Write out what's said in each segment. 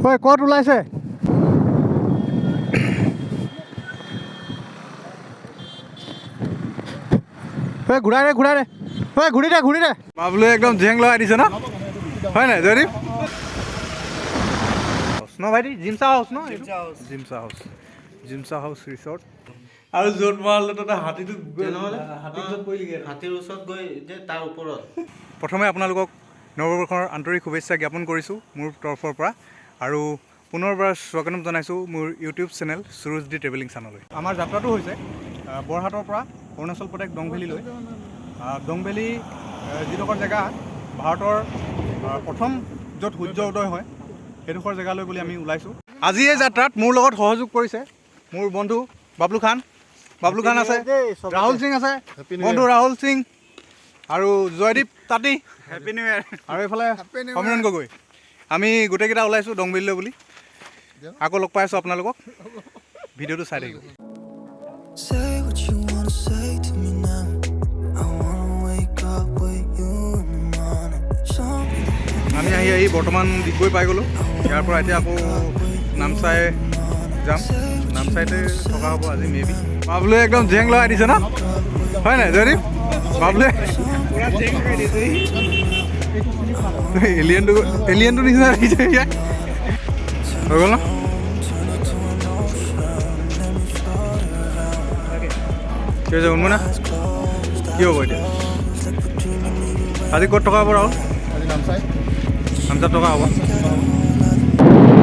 ঐ ক'ত ওলাইছে? ঘূৰাই দে ঘূৰাই দে ঘূৰি দে বাবলুৱে একদম জেং লগাই দিছে ন হয় নাই জয়দীপ ন ভাইটি জিমছা হাউচ ন জিমছা হাউচ ৰিচৰ্ট আৰু য'ত মাৰিলে তাতে হাতীটো হাতীৰ ওচৰত গৈ তাৰ ওপৰত প্ৰথমে আপোনালোকক নৱবৰ্ষৰ আন্তৰিক শুভেচ্ছা জ্ঞাপন কৰিছোঁ মোৰ তৰফৰ পৰা আৰু পুনৰবাৰ স্বাগতম জনাইছোঁ মোৰ ইউটিউব চেনেল সুৰুজ দি ট্ৰেভেলিং চানলৈ। আমাৰ যাত্ৰাটো হৈছে বৰহাটৰ পৰা অৰুণাচল প্ৰদেশ দং ভেলীলৈ। দং ভেলী যিডোখৰ জেগা ভাৰতৰ প্ৰথম য'ত সূৰ্য উদয় হয় সেইডোখৰ জেগালৈ বুলি আমি ওলাইছোঁ। আজি এই যাত্ৰাত মোৰ লগত সহযোগ কৰিছে মোৰ বন্ধু বাবলু খান আছে, ৰাহুল সিং আছে, বন্ধু ৰাহুল সিং আৰু জয়দীপ তাঁতী হেপী নিউ ইয়েৰ আৰু এইফালে সমৰণ গগৈ। আমি গোটেইকেইটা ওলাইছোঁ দং ভেলীলৈ বুলি। আকৌ লগ পাই আছোঁ আপোনালোকক, ভিডিঅ'টো চাই থাকিব। আমি আহি বৰ্তমান ডিগবৈ পাই গ'লোঁ। ইয়াৰ পৰা এতিয়া আকৌ নামচাই যাম। নামচাইতে থকা হ'ব আজি মেবি। বাবলুৱে একদম জেং লগাই দিছে ন হয় নাই জয়দীপ? বাবলুৱে এলিয়েনটো নিচিনা লাগিছে ইয়াক হৈ গ'ল ন। কি হৈছে উন্মনা কি হ'ব এতিয়া? আজি ক'ত থকা হ'ব ৰাহুল? নামচাইত থকা হ'ব।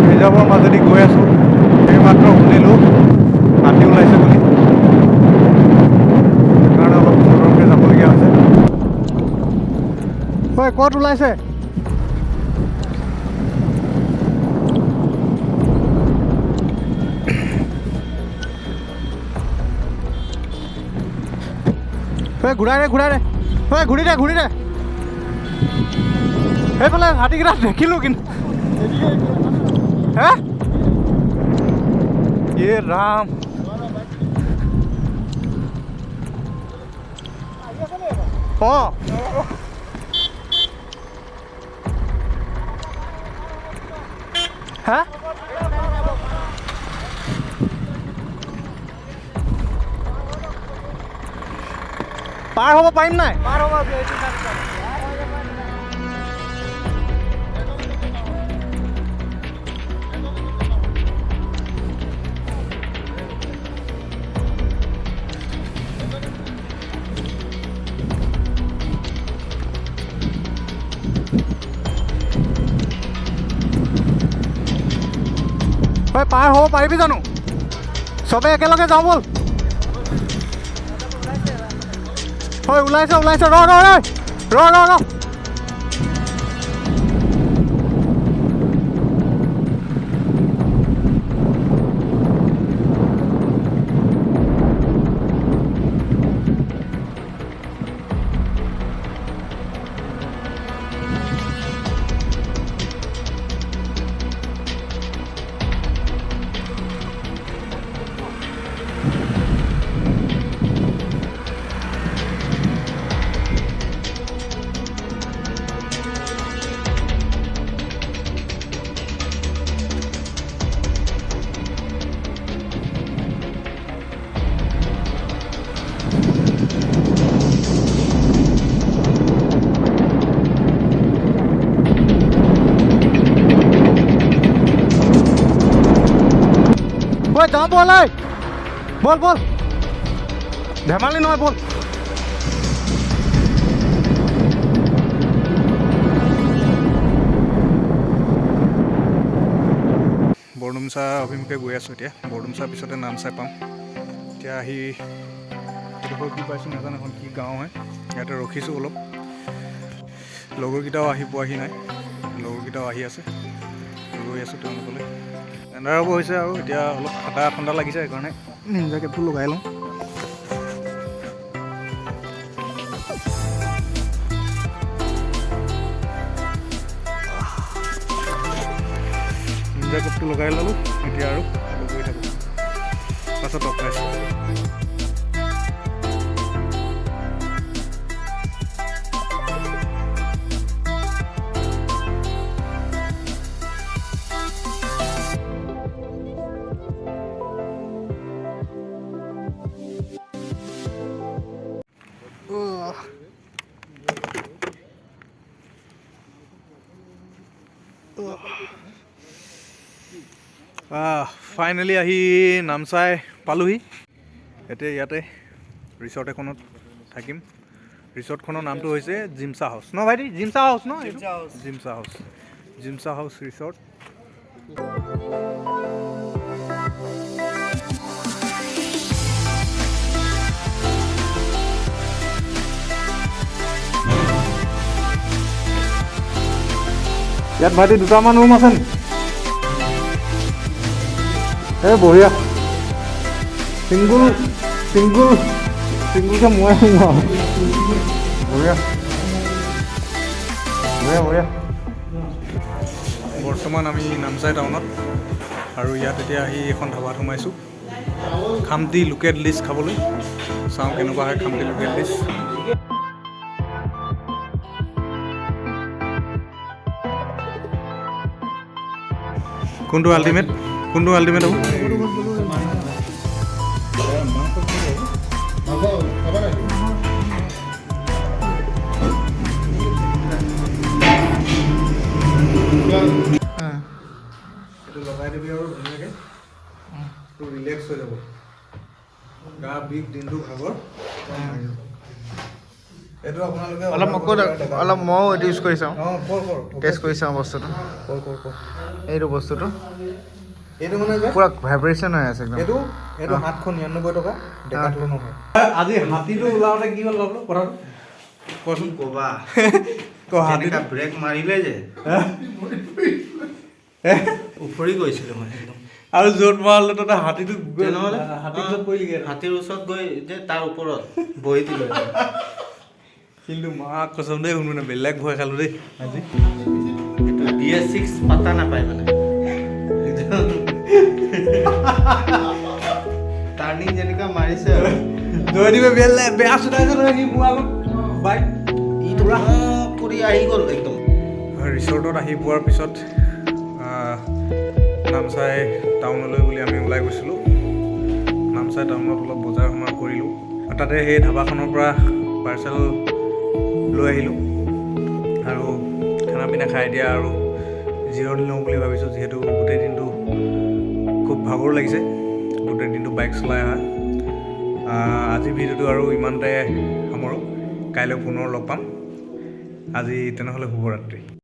ৰিজাৰ্ভৰ মাজেদি গৈ আছোঁ, এই মাত্ৰ শুনিলোঁ হাতী ওলাইছে বুলি, সেইকাৰণে অলপ সতৰ্ককৈ যাবলগীয়া হৈছে। ঐ ক'ত ওলাইছে? ঘূৰাই দে ঘূৰি দে সেইফালে হাতীকেইটা দেখিলোঁ কিন্তু হে এ ৰাম অঁ হা পাৰ হ'ব পাৰিম নাই? পাৰ হ'ব পাৰিবি জানো? চবে একেলগে যাওঁ ব'ল। হয় ওলাইছে ৰ যাওঁ ব'ল ধেমালি নহয় ব'ল। বৰডুমচা অভিমুখে গৈ আছোঁ এতিয়া। বৰডুমচাৰ পিছতে নামচাই পাম। এতিয়া আহি এইডোখৰ কি পাইছোঁ নাজানো, এখন কি গাঁও হয়। ইয়াতে ৰখিছোঁ অলপ। লগৰকেইটাও আহি পোৱাহি নাই, লগৰকেইটাও আহি আছে, ৰৈ আছোঁ তেওঁলোকলৈ। এন্ধাৰ হ'ব হৈছে আৰু এতিয়া অলপ ঠাণ্ডা লাগিছে, সেইকাৰণে নিনজা কেপটো লগাই লওঁ। নিনজা কেপটো লগাই ল'লোঁ এতিয়া আৰু গৈ থাকোঁ, পাছত লগ পাইছোঁ। ফাইনেলি আহি নামচাই পালোহি। এতিয়া ইয়াতে ৰিচৰ্ট এখনত থাকিম। ৰিচৰ্টখনৰ নামটো হৈছে জিমছা হাউচ ন ভাইটি? জিমছা হাউচ ন? জিমছা হাউচ, জিমছা হাউচ ৰিচৰ্ট। ইয়াত ভাইটি দুটামান ৰুম আছে নেকি? বঢ়িয়া। চিংগুলকে মই আহিম আৰু। বঢ়িয়া বঢ়িয়া বঢ়িয়া। বৰ্তমান আমি নামচাই টাউনত, আৰু ইয়াত এতিয়া আহি এখন ধাবাত সোমাইছোঁ খামটি লোকেল ডিছ খাবলৈ। চাওঁ কেনেকুৱা হয় খামটি লোকেল ডিছ। কোনটো আল্টিমেট হ'ব? এইটো লগাই দিবি আৰু ধুনীয়াকৈ তোৰ ৰিলেক্স হৈ যাব। গা বিষ দিনটো ভাগৰ। এইটো আপোনালোকে অলপ ময়ো এইটো ইউজ কৰি চাওঁ, কৰ টেষ্ট কৰি চাওঁ বস্তুটো। এইটো বস্তুটো এইটো মানে যে পুৰা ভাইব্ৰেশ্যন হৈ আছে একদম। এইটো 799 টকা ডেকাথলন হয়। আজি হাতীটো ওলাওঁতে কি হ'ল কথাটো কি ক'বা, হাতীটো ব্ৰেক মাৰিলে যে উফৰি গৈছিলোঁ মই একদম। আৰু য'ত মাৰিলে তাতে হাতীটো তেনেহ'লে হাতীৰ ওচৰত পৰিলিগৈ। হাতীৰ ওচৰত গৈ যে তাৰ ওপৰত বহি দিলোঁ। কিন্তু মাক কচম দেই শুনো বেলেগ ভয় খালোঁ দেই আজি। এইটো BS6 পাতা নাপায় মানে টাৰ্ণিং যেনেকুৱা মাৰিছে আৰু জয়দীপে বেয়া চুটাইছে নহয় সি মোৰ আগত বাইক। পুৰা পৰি আহি গ'ল একদম। ৰিচৰ্টত আহি পোৱাৰ পিছত নামচাই টাউনলৈ বুলি আমি ওলাই গৈছিলোঁ। নামচাই টাউনত অলপ বজাৰ সমাৰ কৰিলোঁ। তাতে সেই ধাবাখনৰ পৰা পাৰ্চেল লৈ আহিলোঁ আৰু খানা পিনা খাই দিয়া আৰু জিৰণি লওঁ বুলি ভাবিছোঁ, যিহেতু গোটেই দিনটো খুব ভাগৰ লাগিছে, গোটেই দিনটো বাইক চলাই অহা। আজি ভিডিঅ'টো আৰু ইমানতে সামৰোঁ। কাইলৈ পুনৰ লগ পাম। আজি তেনেহ'লে শুভৰাত্ৰি।